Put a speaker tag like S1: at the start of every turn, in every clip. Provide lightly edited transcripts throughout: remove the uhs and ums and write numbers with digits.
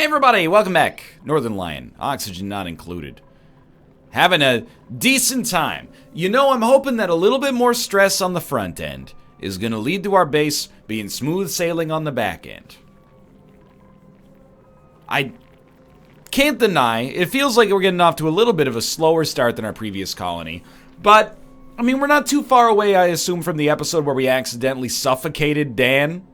S1: Hey everybody, welcome back. Northernlion, oxygen not included. Having a decent time. You know, I'm hoping that a little bit more stress on the front end is going to lead to our base being smooth sailing on the back end. I can't deny, it feels like we're getting off to a little bit of a slower start than our previous colony, but, I mean, we're not too far away, I assume, from the episode where we accidentally suffocated Dan,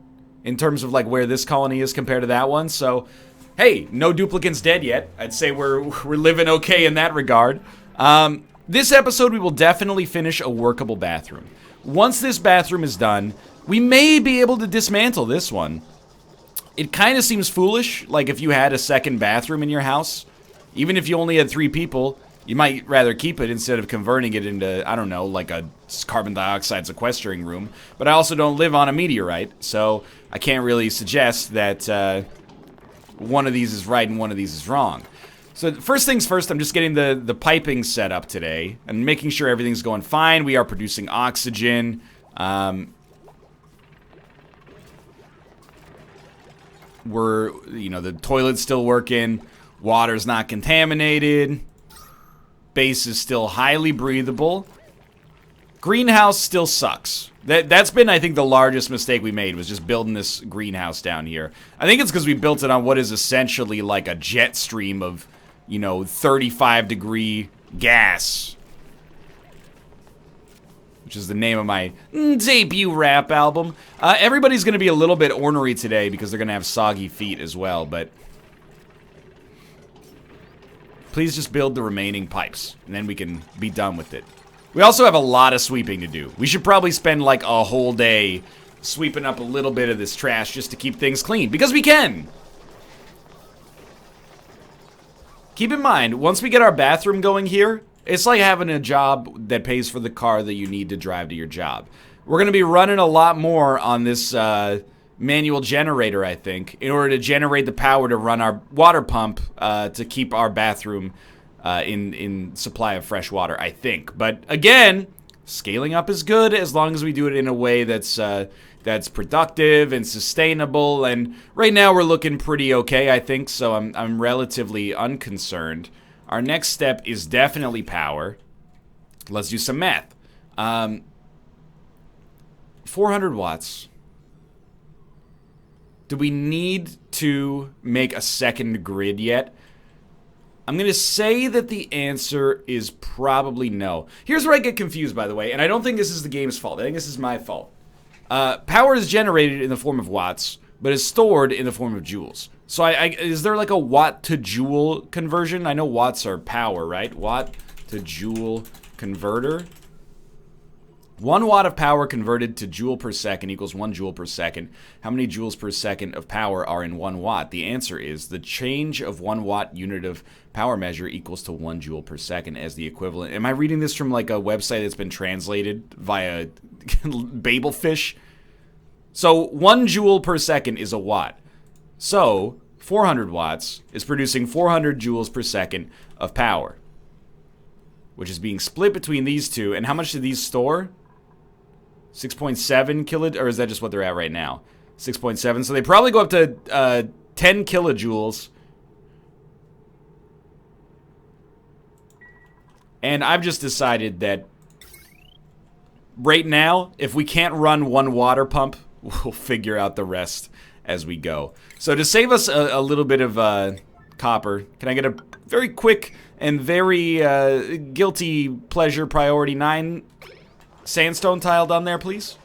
S1: in terms of, like, where this colony is compared to that one, so, hey, no duplicants dead yet. I'd say we're living okay in that regard. This episode, we will definitely finish a workable bathroom. Once this bathroom is done, we may be able to dismantle this one. It kind of seems foolish, like if you had a second bathroom in your house. Even if you only had 3 people, you might rather keep it instead of converting it into, I don't know, like a carbon dioxide sequestering room. But I also don't live on a meteorite, so I can't really suggest that one of these is right and one of these is wrong. So first things first, I'm just getting the piping set up today and making sure everything's going fine. We are producing oxygen. The toilet's still working, water's not contaminated, base is still highly breathable. Greenhouse still sucks. That's been, I think, the largest mistake we made, was just building this greenhouse down here. I think it's because we built it on what is essentially like a jet stream of, 35-degree gas. Which is the name of my debut rap album. Everybody's going to be a little bit ornery today because they're going to have soggy feet as well, but please just build the remaining pipes, and then we can be done with it. We also have a lot of sweeping to do. We should probably spend like a whole day sweeping up a little bit of this trash just to keep things clean, because we can! Keep in mind, once we get our bathroom going here, it's like having a job that pays for the car that you need to drive to your job. We're going to be running a lot more on this manual generator, I think, in order to generate the power to run our water pump to keep our bathroom in supply of fresh water, I think. But again, scaling up is good as long as we do it in a way that's productive and sustainable. And right now we're looking pretty okay, I think, so I'm relatively unconcerned. Our next step is definitely power. Let's do some math. 400 watts. Do we need to make a second grid yet? I'm going to say that the answer is probably no. Here's where I get confused, by the way, and I don't think this is the game's fault. I think this is my fault. Power is generated in the form of watts, but is stored in the form of joules. So is there like a watt to joule conversion? I know watts are power, right? Watt to joule converter. 1 watt of power converted to joule per second equals 1 joule per second. How many joules per second of power are in 1 watt? The answer is the change of 1 watt unit of power measure equals to 1 joule per second as the equivalent. Am I reading this from like a website that's been translated via Babelfish? So 1 joule per second is a watt. So 400 watts is producing 400 joules per second of power, which is being split between these two. And how much do these store? 6.7 kilojoules, or is that just what they're at right now? 6.7, so they probably go up to 10 kilojoules. And I've just decided that right now, if we can't run 1 water pump, we'll figure out the rest as we go. So to save us a little bit of copper, can I get a very quick and very guilty pleasure priority 9 sandstone tile down there, please?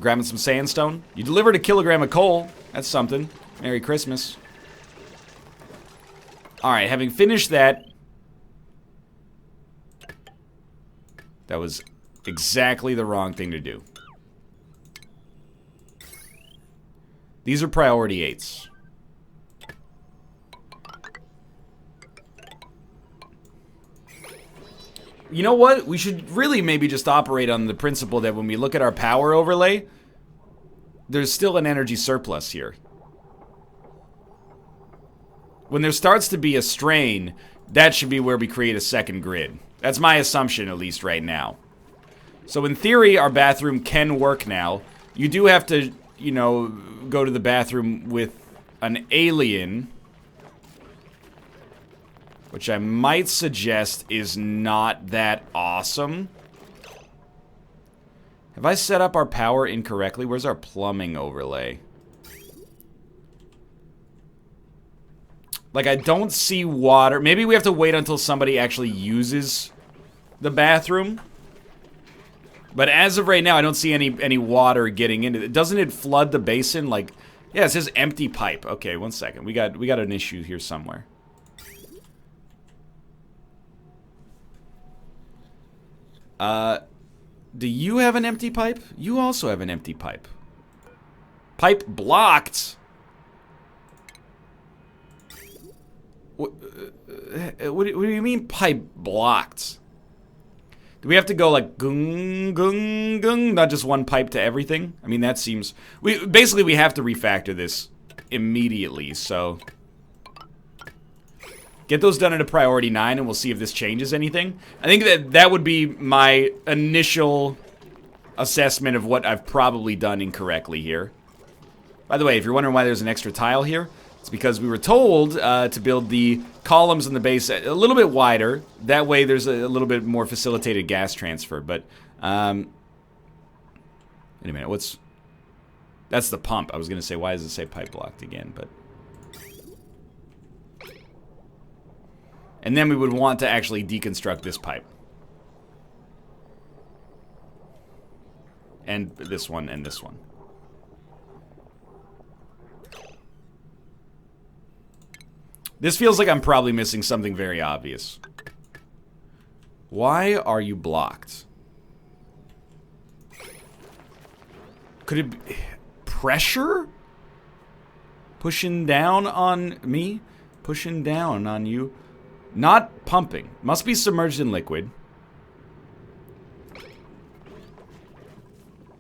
S1: Grabbing some sandstone. You delivered a kilogram of coal. That's something. Merry Christmas. Alright, having finished that. That was exactly the wrong thing to do. These are priority 8s. You know what? We should really maybe just operate on the principle that when we look at our power overlay, there's still an energy surplus here. When there starts to be a strain, that should be where we create a second grid. That's my assumption, at least right now. So in theory, our bathroom can work now. You do have to, you know, go to the bathroom with an alien, which I might suggest is not that awesome. Have I set up our power incorrectly? Where's our plumbing overlay? Like, I don't see water. Maybe we have to wait until somebody actually uses the bathroom. But as of right now, I don't see any water getting into it. Doesn't it flood the basin? Like, yeah, it says empty pipe. Okay, one second. We got an issue here somewhere. Do you have an empty pipe? You also have an empty pipe. Pipe blocked. What do you mean pipe blocked? Do we have to go like gung, gung, gung? Not just one pipe to everything? I mean, that seems... Basically, we have to refactor this immediately, so... Get those done at a priority 9, and we'll see if this changes anything. I think that would be my initial assessment of what I've probably done incorrectly here. By the way, if you're wondering why there's an extra tile here, it's because we were told to build the columns in the base a little bit wider. That way there's a little bit more facilitated gas transfer. But, wait a minute, what's... That's the pump. I was going to say, why does it say pipe blocked again? But... And then we would want to actually deconstruct this pipe. And this one, and this one. This feels like I'm probably missing something very obvious. Why are you blocked? Could it be pressure? Pushing down on me? Pushing down on you? Not pumping. Must be submerged in liquid.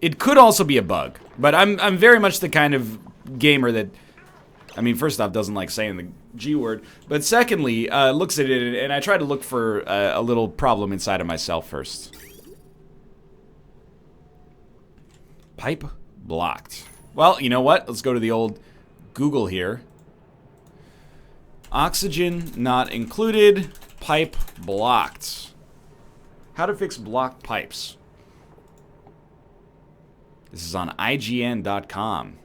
S1: It could also be a bug, but I'm very much the kind of gamer that, I mean, first off, doesn't like saying the G word, but secondly, looks at it and I try to look for a little problem inside of myself first. Pipe blocked. Well, you know what? Let's go to the old Google here. Oxygen not included. Pipe blocked. How to fix blocked pipes. This is on IGN.com.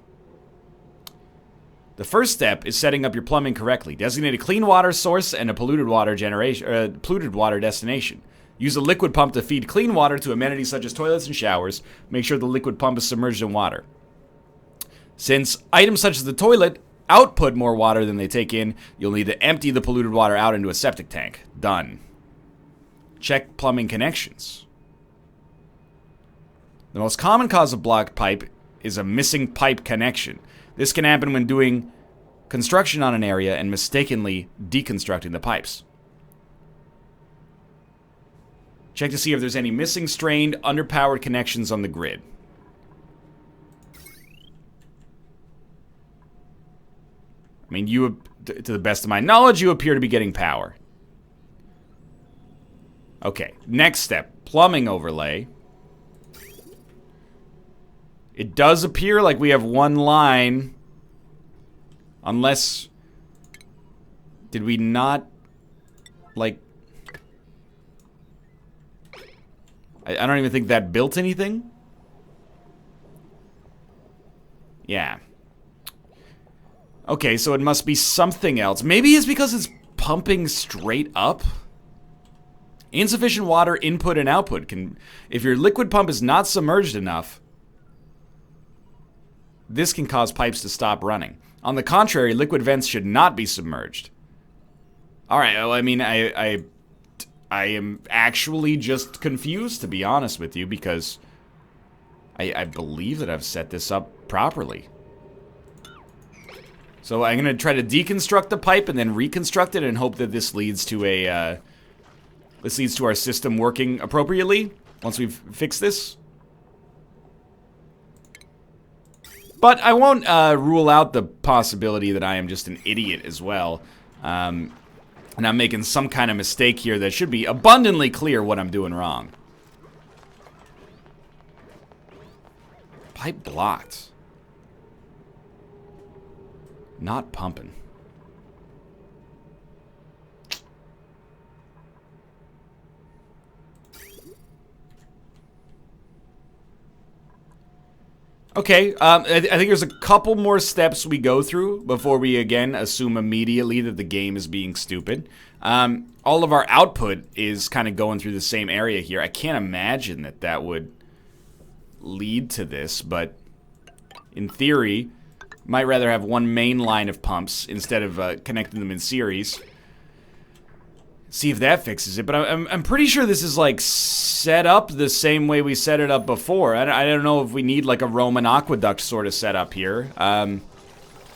S1: The first step is setting up your plumbing correctly. Designate a clean water source and a polluted water destination. Use a liquid pump to feed clean water to amenities such as toilets and showers. Make sure the liquid pump is submerged in water. Since items such as the toilet output more water than they take in, you'll need to empty the polluted water out into a septic tank. Done. Check plumbing connections. The most common cause of blocked pipe is a missing pipe connection. This can happen when doing construction on an area and mistakenly deconstructing the pipes. Check to see if there's any missing, strained, underpowered connections on the grid. I mean, to the best of my knowledge, you appear to be getting power. Okay, next step, plumbing overlay. It does appear like we have one line, unless, did we not, like, I don't even think that built anything. Yeah. Okay, so it must be something else. Maybe it's because it's pumping straight up? Insufficient water input and output can... If your liquid pump is not submerged enough, this can cause pipes to stop running. On the contrary, liquid vents should not be submerged. Alright, well, I mean, I am actually just confused, to be honest with you, because I believe that I've set this up properly. So I'm going to try to deconstruct the pipe and then reconstruct it and hope that this leads to a, this leads to our system working appropriately once we've fixed this. But I won't rule out the possibility that I am just an idiot as well. And I'm making some kind of mistake here that should be abundantly clear what I'm doing wrong. Pipe blocked. Not pumping. Okay, I think there's a couple more steps we go through before we, again, assume immediately that the game is being stupid. All of our output is kind of going through the same area here. I can't imagine that that would lead to this, but in theory, might rather have one main line of pumps instead of connecting them in series. See if that fixes it, but I'm pretty sure this is like set up the same way we set it up before. I don't know if we need like a Roman aqueduct sort of setup here. And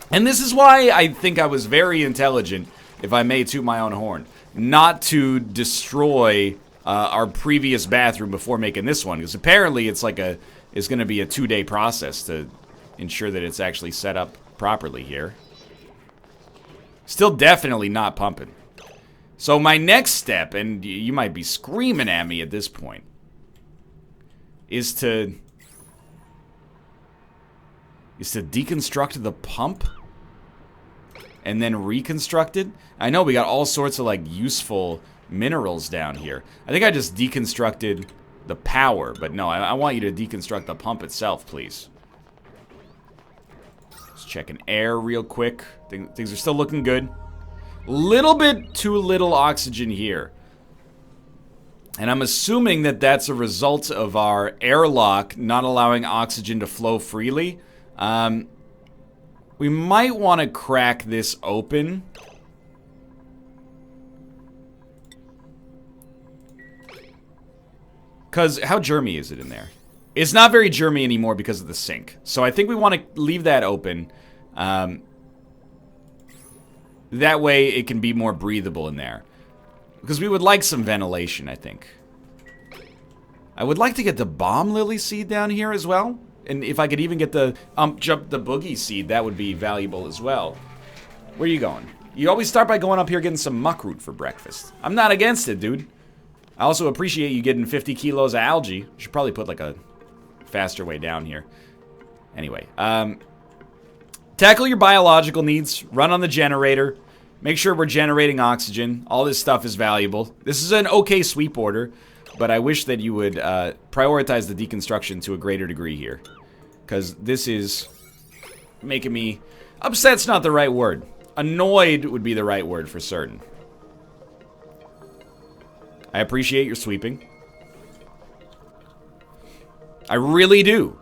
S1: this is why I think I was very intelligent, if I may toot my own horn, not to destroy our previous bathroom before making this one, because apparently it's like it's going to be a 2-day process to ensure that it's actually set up properly here. Still definitely not pumping. So my next step, and you might be screaming at me at this point, is to deconstruct the pump and then reconstruct it. I know we got all sorts of like useful minerals down here. I think I just deconstructed the power, but no, I want you to deconstruct the pump itself, please. Just checking air real quick. Things are still looking good. Little bit too little oxygen here. And I'm assuming that that's a result of our airlock not allowing oxygen to flow freely. We might want to crack this open. Because how germy is it in there? It's not very germy anymore because of the sink. So I think we want to leave that open. That way it can be more breathable in there. Because we would like some ventilation, I think. I would like to get the bomb lily seed down here as well. And if I could even get the jump the boogie seed, that would be valuable as well. Where are you going? You always start by going up here getting some muckroot for breakfast. I'm not against it, dude. I also appreciate you getting 50 kilos of algae. You should probably put like a faster way down here. Anyway, tackle your biological needs. Run on the generator. Make sure we're generating oxygen. All this stuff is valuable. This is an okay sweep order, but I wish that you would prioritize the deconstruction to a greater degree here. Because this is making me... Upset's not the right word. Annoyed would be the right word for certain. I appreciate your sweeping. I really do.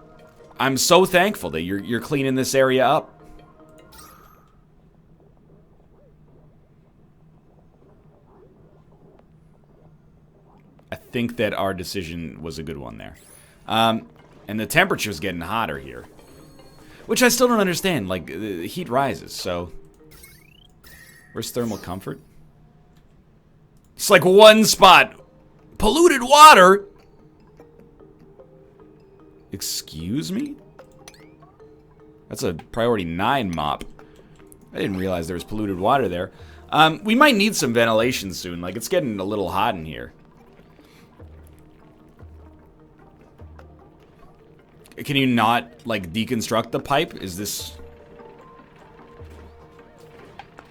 S1: I'm so thankful that you're cleaning this area up. I think that our decision was a good one there. And the temperature's getting hotter here. Which I still don't understand. Like, the heat rises, so... Where's thermal comfort? It's like one spot. Polluted water? Excuse me? That's a priority 9 mop. I didn't realize there was polluted water there. We might need some ventilation soon. Like, it's getting a little hot in here. Can you not, like, deconstruct the pipe? Is this...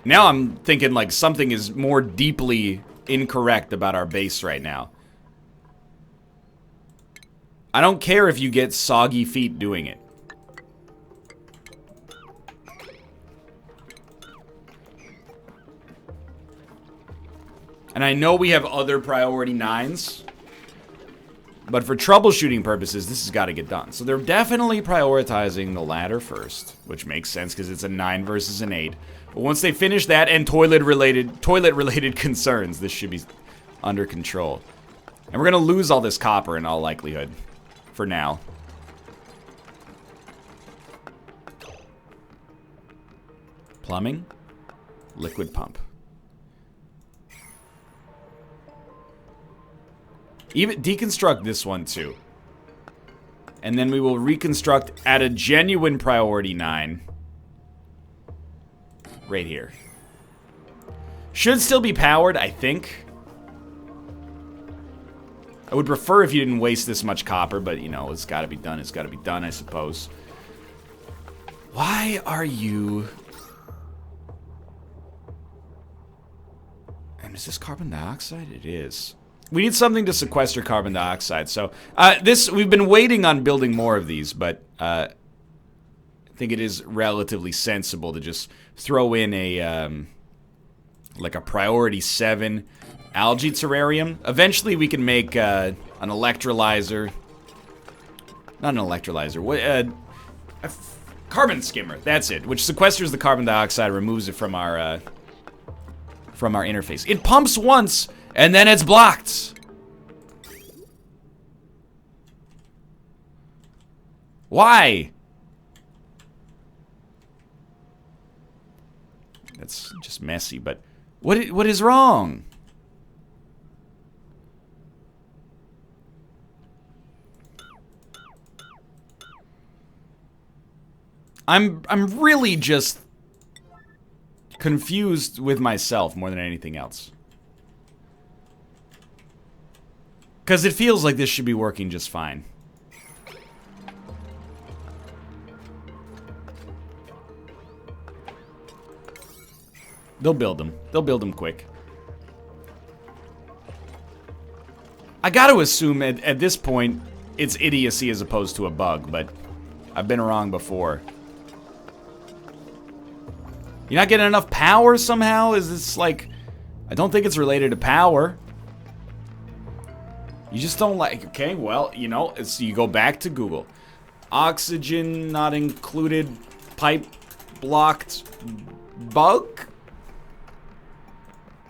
S1: Now I'm thinking, like, something is more deeply incorrect about our base right now. I don't care if you get soggy feet doing it. And I know we have other priority 9s. But for troubleshooting purposes, this has got to get done. So they're definitely prioritizing the ladder first, which makes sense because it's a 9 versus an 8. But once they finish that and toilet-related concerns, this should be under control. And we're going to lose all this copper in all likelihood. For now. Plumbing. Liquid pump. Even deconstruct this one too. And then we will reconstruct at a genuine priority 9. Right here. Should still be powered, I think. I would prefer if you didn't waste this much copper, but you know, it's gotta be done, I suppose. Why are you Is this carbon dioxide? It is. We need something to sequester carbon dioxide. So we've been waiting on building more of these, but I think it is relatively sensible to just throw in a like a priority 7 algae terrarium. Eventually, we can make an electrolyzer. Not an electrolyzer. A carbon skimmer. That's it. Which sequesters the carbon dioxide, removes it from our interface. It pumps once, and then it's blocked. Why? That's just messy, but what is wrong? I'm really just confused with myself more than anything else. Because it feels like this should be working just fine. They'll build them. They'll build them quick. I gotta assume at this point it's idiocy as opposed to a bug, but I've been wrong before. You're not getting enough power somehow? Is this like... I don't think it's related to power. You just don't like... Okay, well, you know, it's, you go back to Google. Oxygen not included, pipe blocked, bug?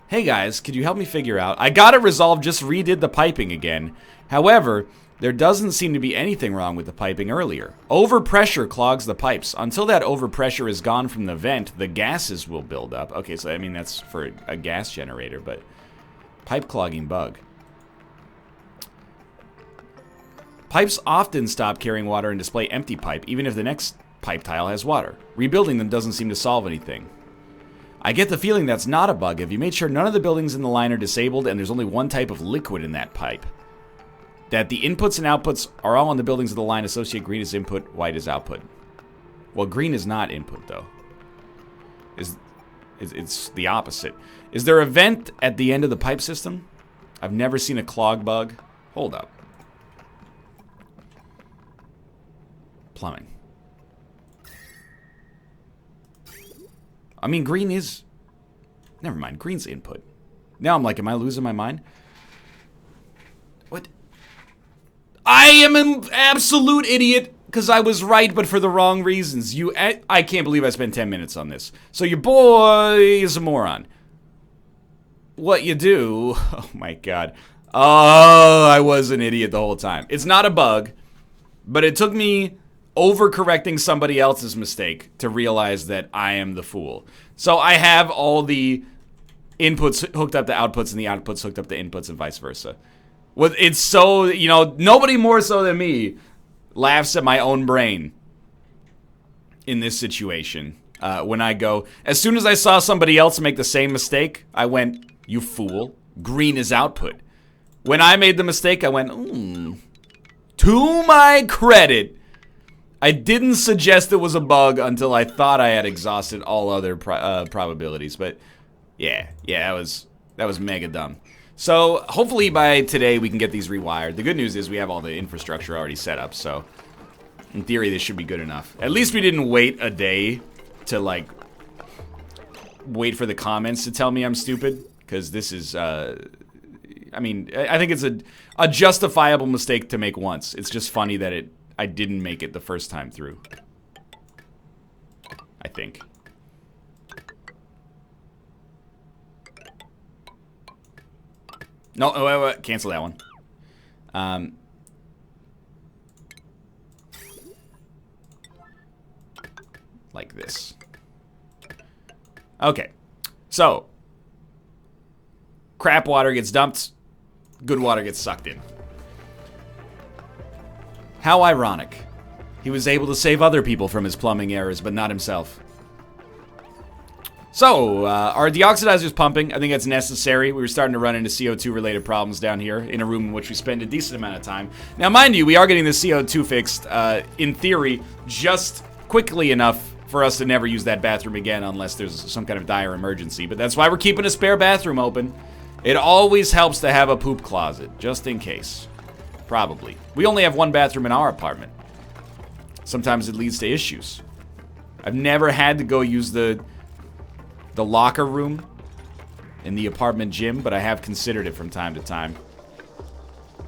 S1: Hey guys, could you help me figure out? I got it resolved, just redid the piping again. However, there doesn't seem to be anything wrong with the piping earlier. Overpressure clogs the pipes. Until that overpressure is gone from the vent, the gases will build up. Okay, so I mean that's for a gas generator, but pipe clogging bug. Pipes often stop carrying water and display empty pipe, even if the next pipe tile has water. Rebuilding them doesn't seem to solve anything. I get the feeling that's not a bug. Have you made sure none of the buildings in the line are disabled and there's only one type of liquid in that pipe? That the inputs and outputs are all on the buildings of the line. Associate green as input, white as output. Well, green is not input, though. It's the opposite. Is there a vent at the end of the pipe system? I've never seen a clog bug. Hold up. Plumbing. I mean, green is... Never mind, green's input. Now I'm like, am I losing my mind? What? I am an absolute idiot because I was right, but for the wrong reasons. I can't believe I spent 10 minutes on this. So your boy is a moron. What you do... Oh, my God. Oh, I was an idiot the whole time. It's not a bug, but it took me overcorrecting somebody else's mistake to realize that I am the fool. So I have all the inputs hooked up to outputs and the outputs hooked up to inputs and vice versa. Well, it's so, you know, nobody more so than me laughs at my own brain in this situation. When I go, as soon as I saw somebody else make the same mistake, I went, you fool, green is output. When I made the mistake, I went, to my credit, I didn't suggest it was a bug until I thought I had exhausted all other probabilities. But yeah, that was mega dumb. So hopefully by today we can get these rewired. The good news is we have all the infrastructure already set up, so in theory this should be good enough. At least we didn't wait a day to like wait for the comments to tell me I'm stupid, because this is I mean, I think it's a justifiable mistake to make once. It's just funny that I didn't make it the first time through. I think. No, wait, cancel that one. Like this. Okay. So, crap water gets dumped, good water gets sucked in. How ironic. He was able to save other people from his plumbing errors, but not himself. So, our deoxidizer's pumping. I think that's necessary. We were starting to run into CO2-related problems down here in a room in which we spend a decent amount of time. Now, mind you, we are getting the CO2 fixed, in theory, just quickly enough for us to never use that bathroom again unless there's some kind of dire emergency. But that's why we're keeping a spare bathroom open. It always helps to have a poop closet, just in case. Probably. We only have one bathroom in our apartment. Sometimes it leads to issues. I've never had to go use the locker room in the apartment gym, but I have considered it from time to time.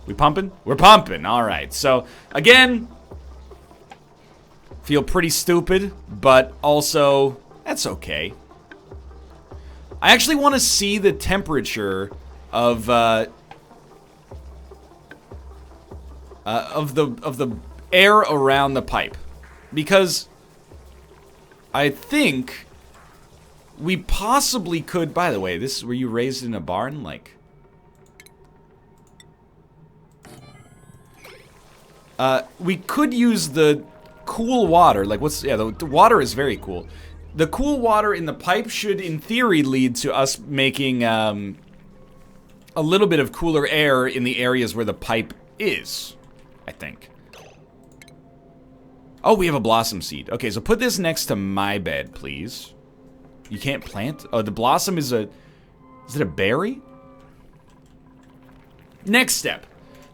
S1: We pumping? We're pumping. All right. So, again, feel pretty stupid, but also, that's okay. I actually want to see the temperature of the air around the pipe, because I think we possibly could. By the way, were you raised in a barn? Like, we could use the cool water. Like, the water is very cool. The cool water in the pipe should, in theory, lead to us making a little bit of cooler air in the areas where the pipe is, I think. Oh, we have a blossom seed. Okay, so put this next to my bed, please. You can't plant? Oh, the blossom is it a berry? Next step.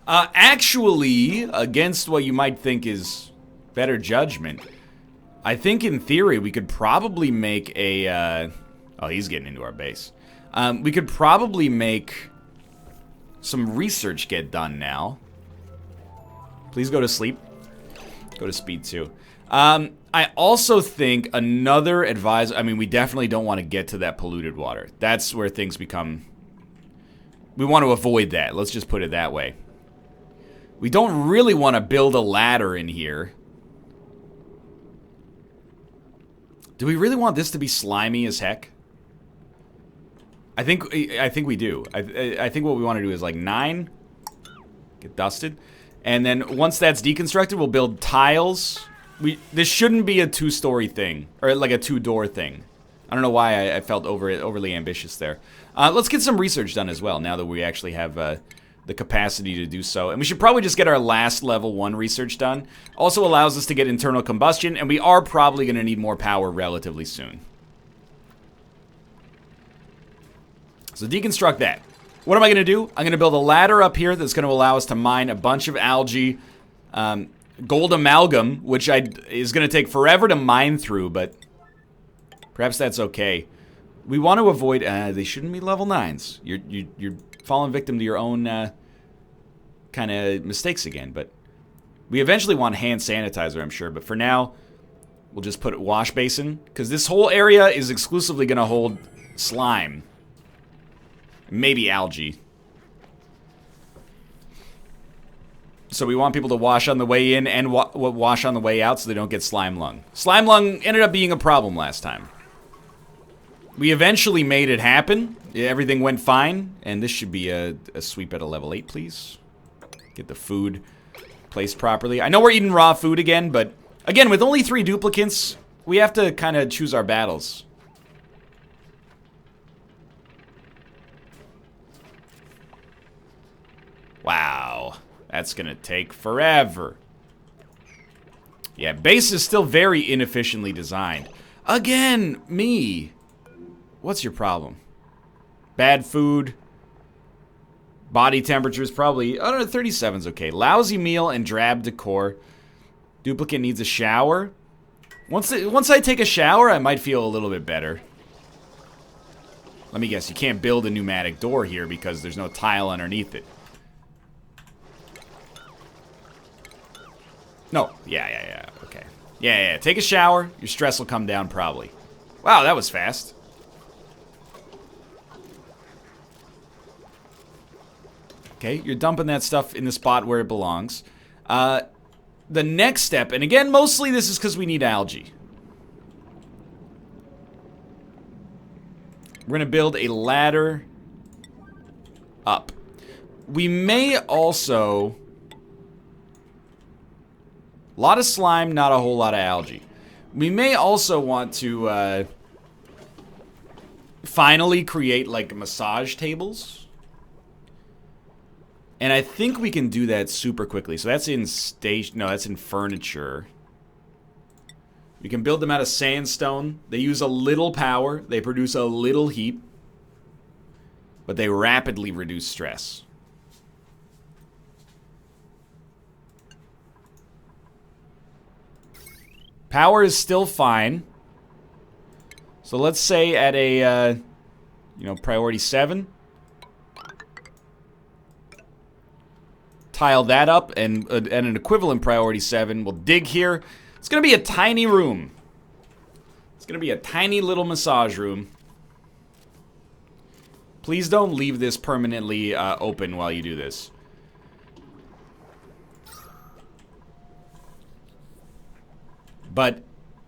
S1: Actually, against what you might think is better judgment, I think in theory we could probably make a, oh, he's getting into our base. We could probably make some research get done now. Please go to sleep. Go to speed 2. I also think another advisor, I mean, we definitely don't want to get to that polluted water. That's where things become, we want to avoid that. Let's just put it that way. We don't really want to build a ladder in here. Do we really want this to be slimy as heck? I think we do. I think what we want to do is like 9, get dusted, and then once that's deconstructed, we'll build tiles. This shouldn't be a 2-story thing, or like a 2-door thing. I don't know why I felt overly ambitious there. Let's get some research done as well, now that we actually have the capacity to do so. And we should probably just get our last level 1 research done. Also allows us to get internal combustion, and we are probably going to need more power relatively soon. So deconstruct that. What am I going to do? I'm going to build a ladder up here that's going to allow us to mine a bunch of algae, gold amalgam, which is going to take forever to mine through, but perhaps that's okay. We want to avoid, they shouldn't be level 9s. You're falling victim to your own kind of mistakes again, but we eventually want hand sanitizer, I'm sure, but for now, we'll just put a wash basin, because this whole area is exclusively going to hold slime. Maybe algae. So we want people to wash on the way in and wash on the way out so they don't get slime lung. Slime lung ended up being a problem last time. We eventually made it happen. Everything went fine. And this should be a sweep at a level 8, please. Get the food placed properly. I know we're eating raw food again, but again, with only 3 duplicants, we have to kind of choose our battles. Wow. That's gonna take forever. Yeah, base is still very inefficiently designed. Again, me. What's your problem? Bad food. Body temperature is probably, I don't know, 37's okay. Lousy meal and drab decor. Duplicate needs a shower. Once I take a shower, I might feel a little bit better. Let me guess, you can't build a pneumatic door here because there's no tile underneath it. No, yeah, okay. Yeah, take a shower, your stress will come down probably. Wow, that was fast. Okay, you're dumping that stuff in the spot where it belongs. The next step, and again, mostly this is because we need algae. We're gonna build a ladder up. We may also... A lot of slime, not a whole lot of algae. We may also want to finally create like massage tables. And I think we can do that super quickly. So that's in station, no, that's in furniture. We can build them out of sandstone. They use a little power. They produce a little heat. But they rapidly reduce stress. Power is still fine. So let's say at a, priority 7. Tile that up, and an equivalent priority 7. We'll dig here. It's going to be a tiny room. It's going to be a tiny little massage room. Please don't leave this permanently open while you do this. But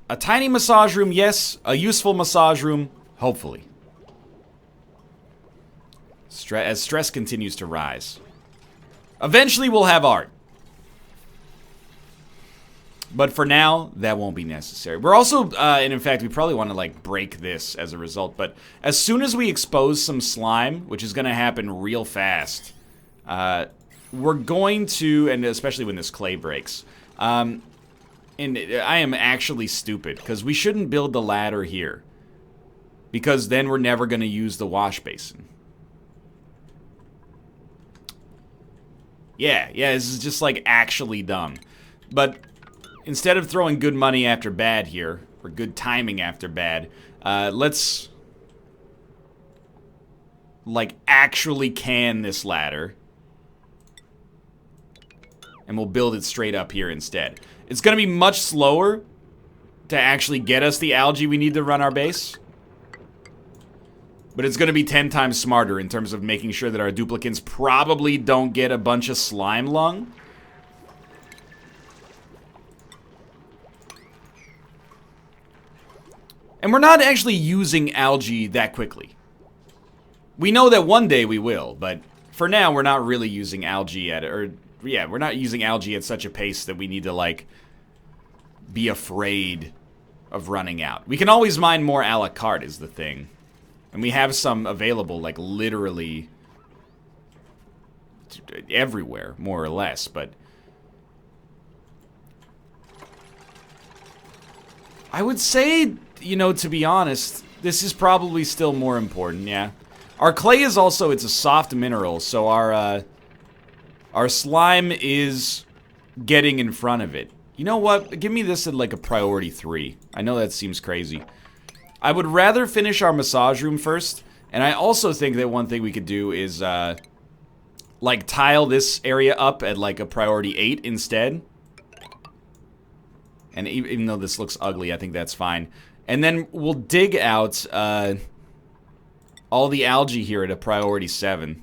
S1: a tiny massage room, yes. A useful massage room, hopefully. As stress continues to rise. Eventually we'll have art. But for now, that won't be necessary. We're also, and in fact, we probably want to, like, break this as a result. But as soon as we expose some slime, which is going to happen real fast, we're going to, and especially when this clay breaks, and I am actually stupid, because we shouldn't build the ladder here. Because then we're never going to use the wash basin. Yeah, this is just, like, actually dumb. But instead of throwing good money after bad here, or good timing after bad, let's, like, actually can this ladder. And we'll build it straight up here instead. It's going to be much slower to actually get us the algae we need to run our base. But it's going to be 10 times smarter in terms of making sure that our duplicants probably don't get a bunch of slime lung. And we're not actually using algae that quickly. We know that one day we will, but for now we're not really using algae we're not using algae at such a pace that we need to, like, be afraid of running out. We can always mine more a la carte is the thing. And we have some available, like, literally everywhere, more or less, but I would say, to be honest, this is probably still more important, yeah. Our clay is also, it's a soft mineral, so our slime is getting in front of it. You know what? Give me this at, like, a priority 3. I know that seems crazy. I would rather finish our massage room first, and I also think that one thing we could do is, like, tile this area up at, like, a priority 8 instead. And even though this looks ugly, I think that's fine. And then we'll dig out, all the algae here at a priority 7.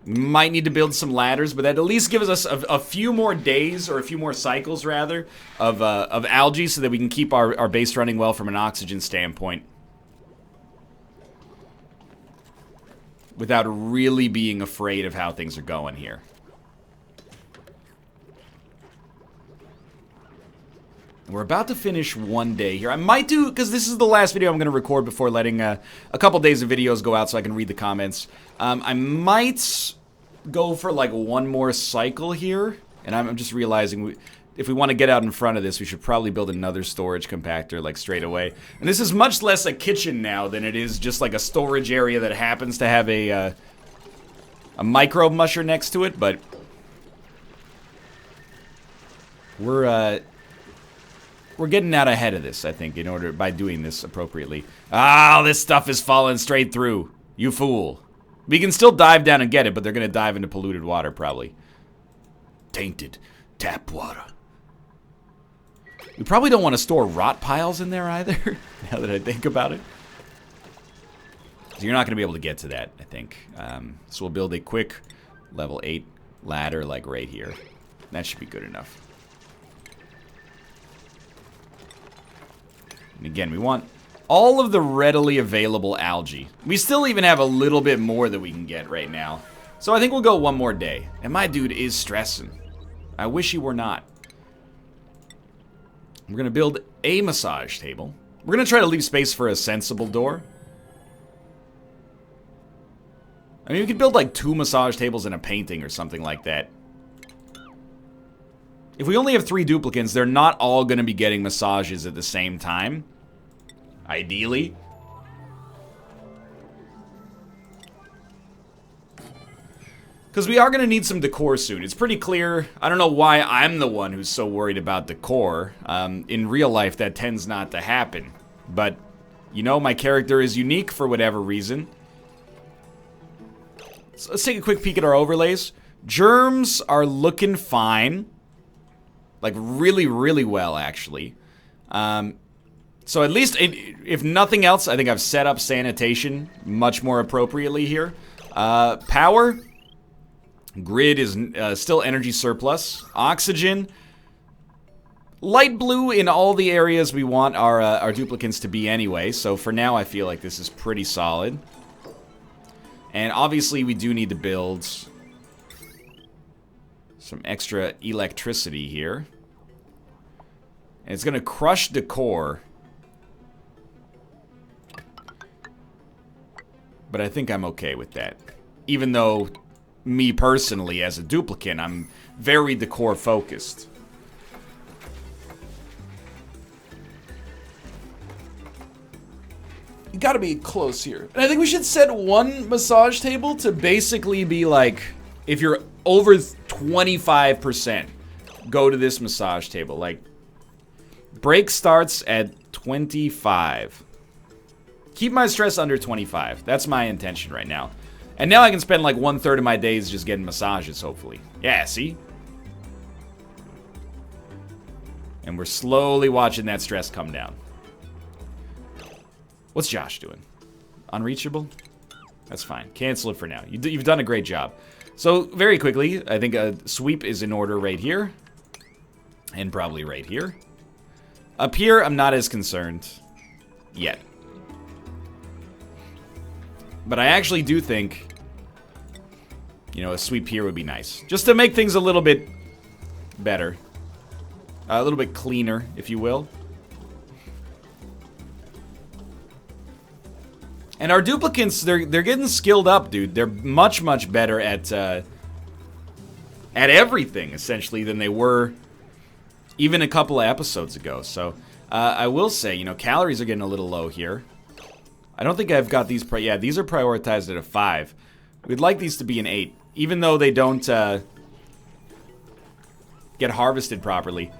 S1: Might need to build some ladders, but that at least gives us a few more days, or a few more cycles, rather, of algae so that we can keep our base running well from an oxygen standpoint. Without really being afraid of how things are going here. We're about to finish one day here. I might do, because this is the last video I'm going to record before letting a couple days of videos go out so I can read the comments. I might go for, like, one more cycle here. And I'm just realizing if we want to get out in front of this, we should probably build another storage compactor, like, straight away. And this is much less a kitchen now than it is just, like, a storage area that happens to have a microbe musher next to it, but we're getting out ahead of this, I think, by doing this appropriately. Ah, this stuff is falling straight through. You fool. We can still dive down and get it, but they're going to dive into polluted water, probably. Tainted tap water. We probably don't want to store rot piles in there either, now that I think about it. So you're not going to be able to get to that, I think. So we'll build a quick level 8 ladder, like, right here. That should be good enough. And again, we want all of the readily available algae. We still even have a little bit more that we can get right now. So I think we'll go one more day. And my dude is stressing. I wish he were not. We're going to build a massage table. We're going to try to leave space for a sensible door. I mean, we could build, like, 2 massage tables and a painting or something like that. If we only have 3 duplicants, they're not all going to be getting massages at the same time. Ideally. Because we are going to need some decor soon. It's pretty clear. I don't know why I'm the one who's so worried about decor. In real life, that tends not to happen. But, you know, my character is unique for whatever reason. So let's take a quick peek at our overlays. Germs are looking fine. Like, really, really well, actually. So at least, if nothing else, I think I've set up sanitation much more appropriately here. Power. Grid is still energy surplus. Oxygen. Light blue in all the areas we want our duplicants to be anyway. So for now, I feel like this is pretty solid. And obviously, we do need to build some extra electricity here. And it's going to crush decor. But I think I'm okay with that. Even though, me personally, as a duplicant, I'm very decor focused. You gotta be close here. And I think we should set one massage table to basically be like, if you're over 25%, go to this massage table. Like, break starts at 25. Keep my stress under 25. That's my intention right now. And now I can spend like 1/3 of my days just getting massages, hopefully. Yeah, see? And we're slowly watching that stress come down. What's Josh doing? Unreachable? That's fine. Cancel it for now. You've done a great job. So, very quickly, I think a sweep is in order right here. And probably right here. Up here, I'm not as concerned. Yet. But I actually do think, you know, a sweep here would be nice. Just to make things a little bit better. A little bit cleaner, if you will. And our duplicants, they're getting skilled up, dude. They're much, much better at everything, essentially, than they were even a couple of episodes ago. So, I will say, you know, calories are getting a little low here. I don't think I've got these, yeah, these are prioritized at a 5. We'd like these to be an 8, even though they don't get harvested properly.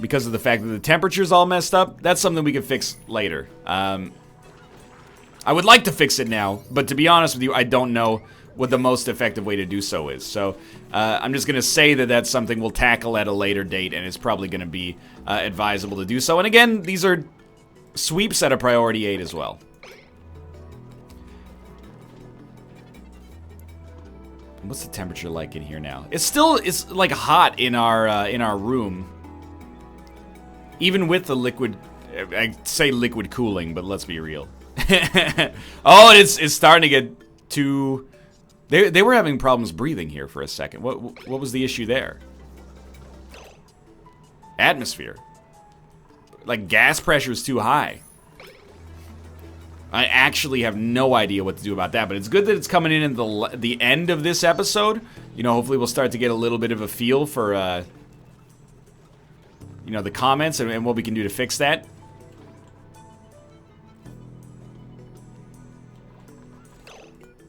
S1: Because of the fact that the temperature's all messed up, that's something we can fix later. I would like to fix it now, but to be honest with you, I don't know what the most effective way to do so is. So, I'm just going to say that that's something we'll tackle at a later date, and it's probably going to be advisable to do so. And again, these are sweeps at a priority 8 as well. What's the temperature like in here now? It's like hot in our room. Even with the liquid, I say liquid cooling, but let's be real. Oh, it's starting to get too. They were having problems breathing here for a second. What was the issue there? Atmosphere. Like, gas pressure is too high. I actually have no idea what to do about that, but it's good that it's coming in at the end of this episode. You know, hopefully we'll start to get a little bit of a feel for, you know, the comments and what we can do to fix that.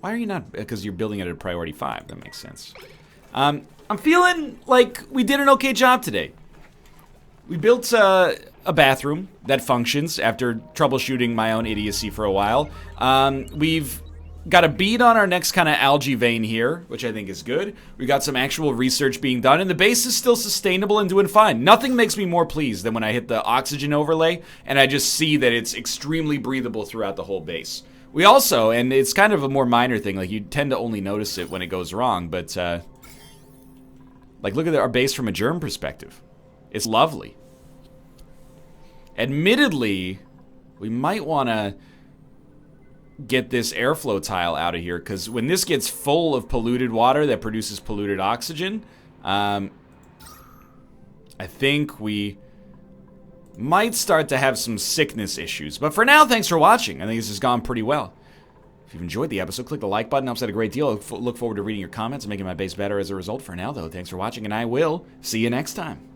S1: Why are you not? Because you're building it at a priority 5. That makes sense. I'm feeling like we did an okay job today. We built a bathroom that functions after troubleshooting my own idiocy for a while. We've got a bead on our next kind of algae vein here, which I think is good. We've got some actual research being done, and the base is still sustainable and doing fine. Nothing makes me more pleased than when I hit the oxygen overlay, and I just see that it's extremely breathable throughout the whole base. We also, and it's kind of a more minor thing, like you tend to only notice it when it goes wrong, but like look at our base from a germ perspective. It's lovely. Admittedly, we might want to get this airflow tile out of here, because when this gets full of polluted water that produces polluted oxygen, I think we might start to have some sickness issues. But for now, thanks for watching. I think this has gone pretty well. If you've enjoyed the episode, click the like button. Helps out a great deal. I look forward to reading your comments and making my base better as a result. For now, though, thanks for watching, and I will see you next time.